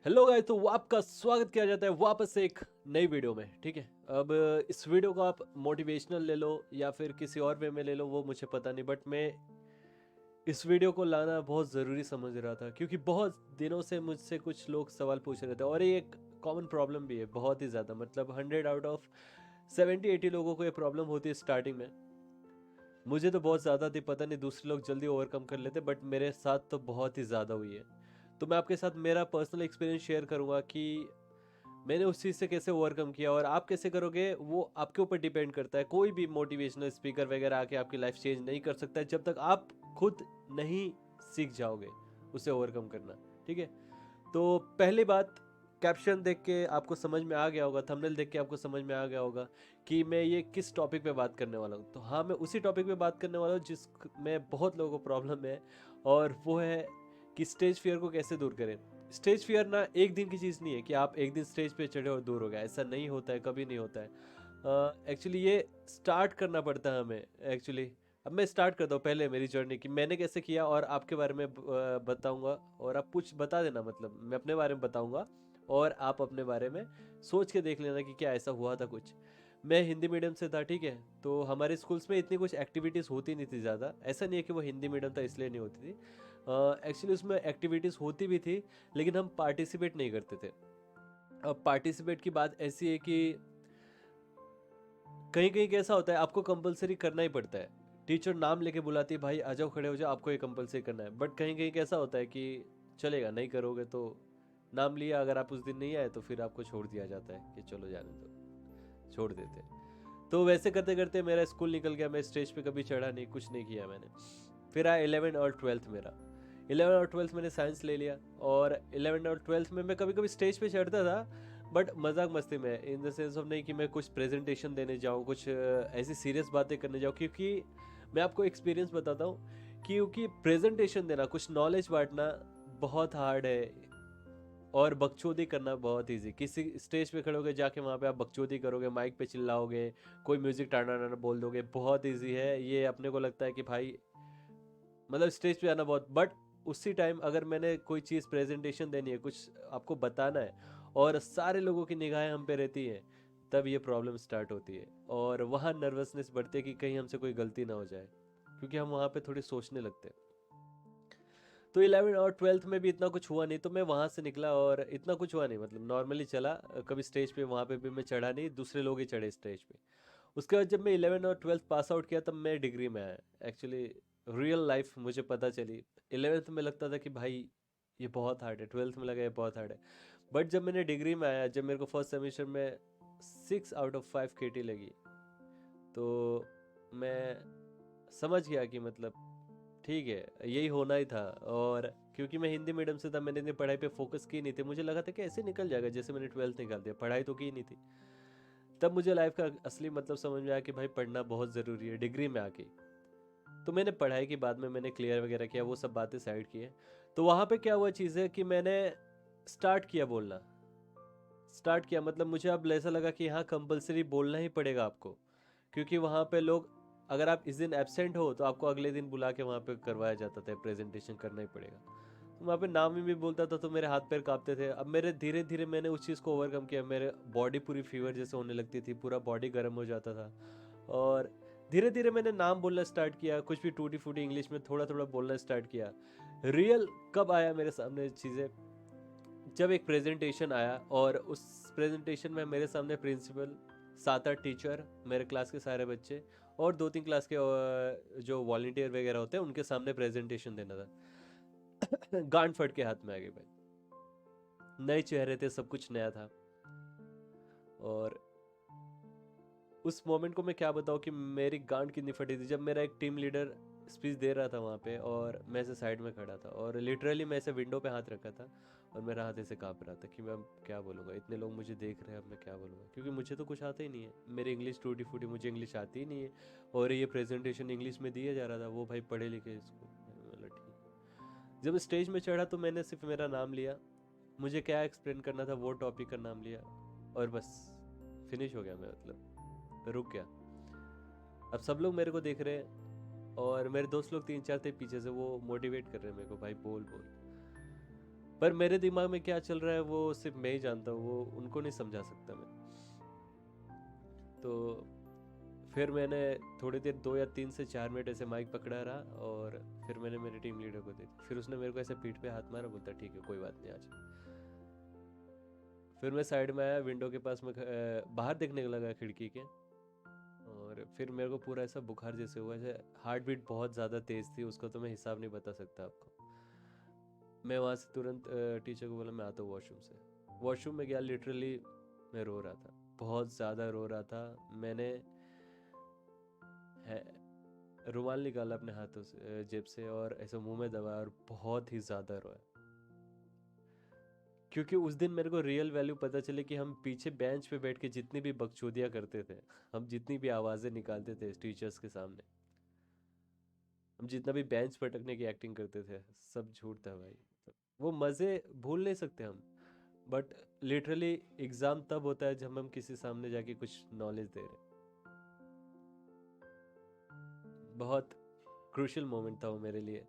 Hello guys, तो वो आपका स्वागत किया जाता है वापस से एक नई वीडियो में। ठीक है, अब इस वीडियो को आप मोटिवेशनल ले लो या फिर किसी और वे में ले लो, वो मुझे पता नहीं, बट मैं इस वीडियो को लाना बहुत ज़रूरी समझ रहा था क्योंकि बहुत दिनों से मुझसे कुछ लोग सवाल पूछ रहे थे और ये एक कॉमन प्रॉब्लम भी है, बहुत ही ज़्यादा। मतलब 100 आउट ऑफ 70-80 लोगों को ये प्रॉब्लम होती है स्टार्टिंग में। मुझे तो बहुत ज़्यादा थी, पता नहीं दूसरे लोग जल्दी ओवरकम कर लेते, बट मेरे साथ तो बहुत ही ज़्यादा हुई है। तो मैं आपके साथ मेरा पर्सनल एक्सपीरियंस शेयर करूँगा कि मैंने उस चीज़ से कैसे ओवरकम किया और आप कैसे करोगे, वो आपके ऊपर डिपेंड करता है। कोई भी मोटिवेशनल स्पीकर वगैरह आके आपकी लाइफ चेंज नहीं कर सकता है जब तक आप खुद नहीं सीख जाओगे उसे ओवरकम करना। ठीक है, तो पहली बात, कैप्शन देख के आपको समझ में आ गया होगा, थंबनेल देख के आपको समझ में आ गया होगा कि मैं ये किस टॉपिक पे बात करने वाला हूँ। तो हाँ, मैं उसी टॉपिक पे बात करने वाला हूँ जिसमें बहुत लोगों को प्रॉब्लम है, और वो है कि स्टेज फियर को कैसे दूर करें। स्टेज फियर ना एक दिन की चीज़ नहीं है कि आप एक दिन स्टेज पे चढ़े और दूर हो गया, ऐसा नहीं होता है, कभी नहीं होता है। एक्चुअली ये स्टार्ट करना पड़ता है हमें। एक्चुअली अब मैं स्टार्ट करता हूँ पहले मेरी जर्नी कि मैंने कैसे किया, और आपके बारे में बताऊंगा, और आप कुछ बता देना। मतलब मैं अपने बारे में बताऊंगा और आप अपने बारे में सोच के देख लेना कि क्या ऐसा हुआ था कुछ। मैं हिंदी मीडियम से था, ठीक है, तो हमारे स्कूल्स में इतनी कुछ एक्टिविटीज़ होती नहीं थी ज़्यादा। ऐसा नहीं है कि वो हिंदी मीडियम था इसलिए नहीं होती थी, एक्चुअली उसमें एक्टिविटीज़ होती भी थी, लेकिन हम पार्टिसिपेट नहीं करते थे। अब पार्टिसिपेट की बात ऐसी है कि कहीं कहीं कैसा होता है, आपको कंपलसरी करना ही पड़ता है। टीचर नाम लेके बुलाती है, भाई आ जाओ, खड़े हो जाओ, आपको ये कंपलसरी करना है। बट कहीं कहीं कैसा होता है कि चलेगा, नहीं करोगे तो नाम लिया, अगर आप उस दिन नहीं आए तो फिर आपको छोड़ दिया जाता है कि चलो जाने दो, छोड़ देते हैं। तो वैसे करते करते मेरा स्कूल निकल गया, मैं स्टेज पे कभी चढ़ा नहीं, कुछ नहीं किया मैंने। फिर आया 11 और 12th मेरा। 11 और 12th मैंने साइंस ले लिया, और 11 और 12th में मैं कभी कभी स्टेज पे चढ़ता था, बट मजाक मस्ती में, इन द सेंस ऑफ नहीं कि मैं कुछ प्रेजेंटेशन देने जाऊँ, कुछ ऐसी सीरियस बातें करने जाऊँ। क्योंकि मैं आपको एक्सपीरियंस बताता हूँ, क्योंकि प्रेजेंटेशन देना, कुछ नॉलेज बांटना बहुत हार्ड है, और बकचोदी करना बहुत ईजी। किसी स्टेज पे खड़े होगे, जाके वहाँ पे आप बकचोदी करोगे, माइक पे चिल्लाओगे, कोई म्यूजिक टाना टाना बोल दोगे, बहुत ईजी है ये। अपने को लगता है कि भाई मतलब स्टेज पे आना बहुत, बट उसी टाइम अगर मैंने कोई चीज़ प्रेजेंटेशन देनी है, कुछ आपको बताना है, और सारे लोगों की निगाहें हम पे रहती है, तब ये प्रॉब्लम स्टार्ट होती है, और वहाँ नर्वसनेस बढ़ती है कि कहीं हमसे कोई गलती ना हो जाए, क्योंकि हम वहाँ पे थोड़ी सोचने लगते हैं। तो 11 और 12th में भी इतना कुछ हुआ नहीं, तो मैं वहाँ से निकला और इतना कुछ हुआ नहीं, मतलब नॉर्मली चला। कभी स्टेज पे वहाँ पे भी मैं चढ़ा नहीं, दूसरे लोग ही चढ़े स्टेज पे। उसके बाद जब मैं 11 और 12th पास आउट किया, तब मैं डिग्री में आया। एक्चुअली रियल लाइफ मुझे पता चली। 11th में लगता था कि भाई ये बहुत हार्ड है, 12th में लगा ये बहुत हार्ड है, बट जब मैंने डिग्री में आया, जब मेरे को फर्स्ट सेमेस्टर में 6 आउट ऑफ 5 केटी लगी, तो मैं समझ गया कि मतलब ठीक है, यही होना ही था। और क्योंकि मैं हिंदी मीडियम से था, मैंने इतनी पढ़ाई पे फोकस की नहीं थी, मुझे लगा था कि ऐसे निकल जाएगा, जैसे मैंने 12th निकाल दिया, पढ़ाई तो की नहीं थी। तब मुझे लाइफ का असली मतलब समझ में आया कि भाई पढ़ना बहुत ज़रूरी है डिग्री में आके। तो मैंने पढ़ाई की, बाद में मैंने क्लियर वगैरह किया, वो सब बातें साइड की है। तो वहाँ पे क्या हुआ चीज़ है कि मैंने स्टार्ट किया बोलना। स्टार्ट किया मतलब मुझे अब ऐसा लगा कि हाँ, कंपलसरी बोलना ही पड़ेगा आपको, क्योंकि वहाँ पे लोग, अगर आप इस दिन एब्सेंट हो तो आपको अगले दिन बुला के वहाँ पे करवाया जाता था, प्रेजेंटेशन करना ही पड़ेगा। तो वहाँ पे नाम ही भी बोलता था तो मेरे हाथ पैर कांपते थे। अब मेरे धीरे धीरे मैंने उस चीज़ को ओवरकम किया, मेरे बॉडी पूरी फीवर जैसे होने लगती थी, पूरा बॉडी गर्म हो जाता था। और धीरे धीरे मैंने नाम बोलना स्टार्ट किया, कुछ भी टूटी फूटी इंग्लिश में थोड़ा थोड़ा बोलना स्टार्ट किया। रियल कब आया मेरे सामने चीज़ें, जब एक प्रेजेंटेशन आया, और उस प्रेजेंटेशन में मेरे सामने प्रिंसिपल, 7-8 टीचर, मेरे क्लास के सारे बच्चे, और 2-3 क्लास के जो वॉलंटियर वगैरह होते हैं, उनके सामने प्रेजेंटेशन देना था। गांड फट के हाथ में आ गई भाई। नए चेहरे थे, सब कुछ नया था। और उस मोमेंट को मैं क्या बताऊँ कि मेरी गांड कितनी फटी थी, जब मेरा एक टीम लीडर स्पीच दे रहा था वहाँ पे, और मैं ऐसे साइड में खड़ा था, और लिटरली मैं ऐसे विंडो पे हाथ रखा था, और मेरा हाथ ऐसे काँप रहा था कि मैं अब क्या बोलूँगा, इतने लोग मुझे देख रहे हैं, अब मैं क्या बोलूँगा, क्योंकि मुझे तो कुछ आता ही नहीं है, मेरी इंग्लिश टूटी फूटी, मुझे इंग्लिश आती ही नहीं है, और ये प्रेजेंटेशन इंग्लिश में दिया जा रहा था, वो भाई पढ़े लिखे इसको। बोला ठीक। जब स्टेज में चढ़ा तो मैंने सिर्फ मेरा नाम लिया, मुझे क्या एक्सप्लेन करना था वो टॉपिक का नाम लिया, और बस फिनिश हो गया मैं, मतलब रुक गया। अब सब लोग मेरे को देख रहे हैं, और मेरे दोस्त लोग 3-4 थे पीछे से, वो मोटिवेट कर रहे हैं मेरे को, भाई बोल बोल। पर मेरे दिमाग में क्या चल रहा है वो सिर्फ मैं ही जानता हूँ, वो उनको नहीं समझा सकता मैं। तो फिर मैंने थोड़ी देर 2 या 3 से 4 मिनट ऐसे माइक पकड़ा रहा, और फिर मैंने मेरे टीम लीडर को दी। फिर उसने मेरे को ऐसे पीठ पे हाथ मारा, बोलता ठीक है कोई बात नहीं आज। फिर मैं साइड में आया, विंडो के पास में बाहर देखने लगा खिड़की के। और फिर मेरे को पूरा ऐसा बुखार जैसे हुआ, ऐसे हार्ट बीट बहुत ज़्यादा तेज़ थी, उसको तो मैं हिसाब नहीं बता सकता आपको। मैं वहाँ से तुरंत टीचर को बोला मैं आता हूँ वॉशरूम से। वॉशरूम में गया, लिटरली मैं रो रहा था, बहुत ज़्यादा रो रहा था। मैंने रुमाल निकाला अपने हाथों से, जेब से, और ऐसे मुंह में दबाया और बहुत ही ज़्यादा रोया। क्योंकि उस दिन मेरे को रियल वैल्यू पता चली कि हम पीछे बेंच पे बैठ के जितनी भी बकचोदियाँ करते थे, हम जितनी भी आवाज़ें निकालते थे टीचर्स के सामने, हम जितना भी बेंच पटकने की एक्टिंग करते थे, सब झूठ था भाई। वो मज़े भूल नहीं सकते हम। बट लिटरली एग्ज़ाम तब होता है जब हम किसी सामने जाके कुछ नॉलेज दे रहे हैं। बहुत क्रूशियल मोमेंट था वो मेरे लिए।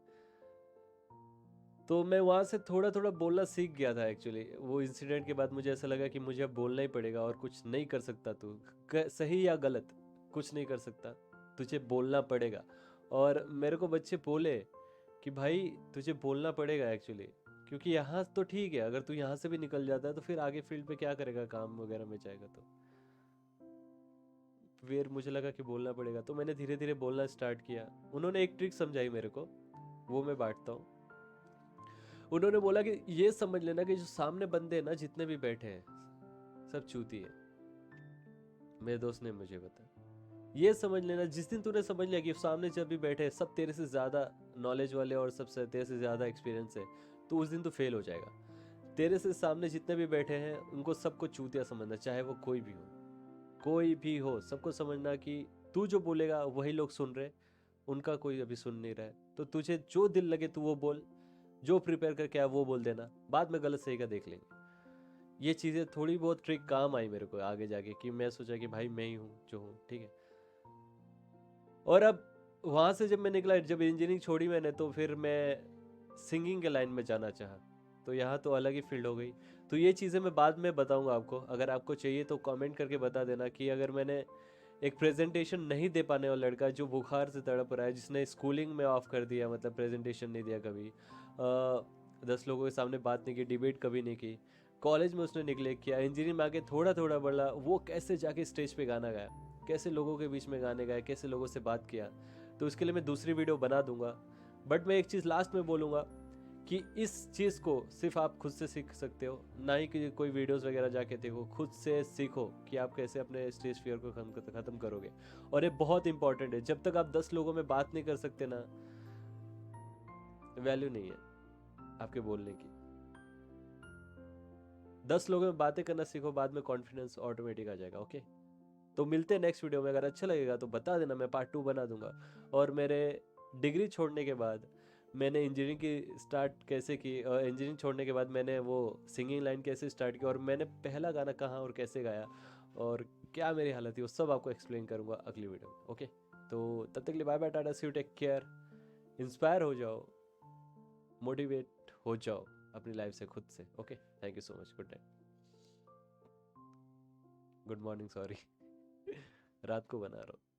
तो मैं वहाँ से थोड़ा थोड़ा बोलना सीख गया था एक्चुअली। वो इंसिडेंट के बाद मुझे ऐसा लगा कि मुझे अब बोलना ही पड़ेगा, और कुछ नहीं कर सकता तू, सही या गलत कुछ नहीं कर सकता, तुझे बोलना पड़ेगा। और मेरे को बच्चे बोले कि भाई तुझे बोलना पड़ेगा एक्चुअली, क्योंकि यहाँ तो ठीक है, अगर तू यहाँ से भी निकल जाता है तो फिर आगे फील्ड पे क्या करेगा, काम वगैरह में जाएगा। तो फिर मुझे लगा कि बोलना पड़ेगा, तो मैंने धीरे धीरे बोलना स्टार्ट किया। उन्होंने एक ट्रिक समझाई मेरे को, वो मैं बांटता हूँ। उन्होंने बोला कि ये समझ लेना कि जो सामने बंदे हैं ना, जितने भी बैठे हैं, सब चूती है। मेरे दोस्त ने मुझे बताया, ये समझ लेना, जिस दिन तूने समझ लिया कि सामने जब भी बैठे हैं सब तेरे से ज़्यादा नॉलेज वाले और सबसे तेरे से ज़्यादा एक्सपीरियंस है, तो उस दिन तो फेल हो जाएगा। तेरे से सामने जितने भी बैठे हैं उनको सबको चूतिया समझना, चाहे वो कोई भी हो, कोई भी हो, सबको समझना कि तू जो बोलेगा वही लोग सुन रहे, उनका कोई अभी सुन नहीं रहा है। तो तुझे जो दिल लगे तू वो बोल, जो प्रिपेयर करके आया वो बोल देना, बाद में गलत सही का देख लेंगे। ये चीज़ें थोड़ी बहुत ट्रिक काम आई मेरे को आगे जाके, कि मैं सोचा कि भाई मैं ही हूँ जो हूँ, ठीक है। और अब वहाँ से जब मैं निकला, जब इंजीनियरिंग छोड़ी मैंने, तो फिर मैं सिंगिंग के लाइन में जाना चाहा। तो यहाँ तो अलग ही फील्ड हो गई। तो ये चीज़ें मैं बाद में बताऊँगा आपको, अगर आपको चाहिए तो कमेंट करके बता देना कि अगर मैंने एक प्रेजेंटेशन नहीं दे पाने वाला लड़का जो बुखार से तड़प रहा है, जिसने स्कूलिंग में ऑफ कर दिया, मतलब प्रेजेंटेशन नहीं दिया कभी, 10 लोगों के सामने बात नहीं की, डिबेट कभी नहीं की, कॉलेज में उसने निगलेक्ट किया, इंजीनियरिंग में आके थोड़ा थोड़ा बढ़ा, वो कैसे जाके स्टेज पे गाना गाया, कैसे लोगों के बीच में गाने गाए, कैसे लोगों से बात किया। तो उसके लिए मैं दूसरी वीडियो बना दूंगा। बट मैं एक चीज़ लास्ट में बोलूँगा कि इस चीज़ को सिर्फ आप खुद से सीख सकते हो, ना ही कि कोई वीडियोस वगैरह जाके देखो, खुद से सीखो कि आप कैसे अपने स्टेज फियर को ख़त्म करोगे। और ये बहुत इंपॉर्टेंट है, जब तक आप 10 लोगों में बात नहीं कर सकते ना, वैल्यू नहीं है आपके बोलने की। 10 लोगों में बातें करना सीखो, बाद में कॉन्फिडेंस ऑटोमेटिक आ जाएगा। ओके, तो मिलते हैं नेक्स्ट वीडियो में। अगर अच्छा लगेगा तो बता देना, मैं पार्ट 2 बना दूंगा। और मेरे डिग्री छोड़ने के बाद मैंने इंजीनियरिंग की स्टार्ट कैसे की, और इंजीनियरिंग छोड़ने के बाद मैंने वो सिंगिंग लाइन कैसे स्टार्ट की, और मैंने पहला गाना कहाँ और कैसे गाया, और क्या मेरी हालत थी, वो सब आपको एक्सप्लेन करूँगा अगली वीडियो में। ओके, तो तब तक के लिए bye bye, tata, see you, take care. Inspire हो जाओ, मोटिवेट हो जाओ अपनी लाइफ से, खुद से। Okay, thank you so much, good night, good morning, sorry. रात को बना रहा हूँ।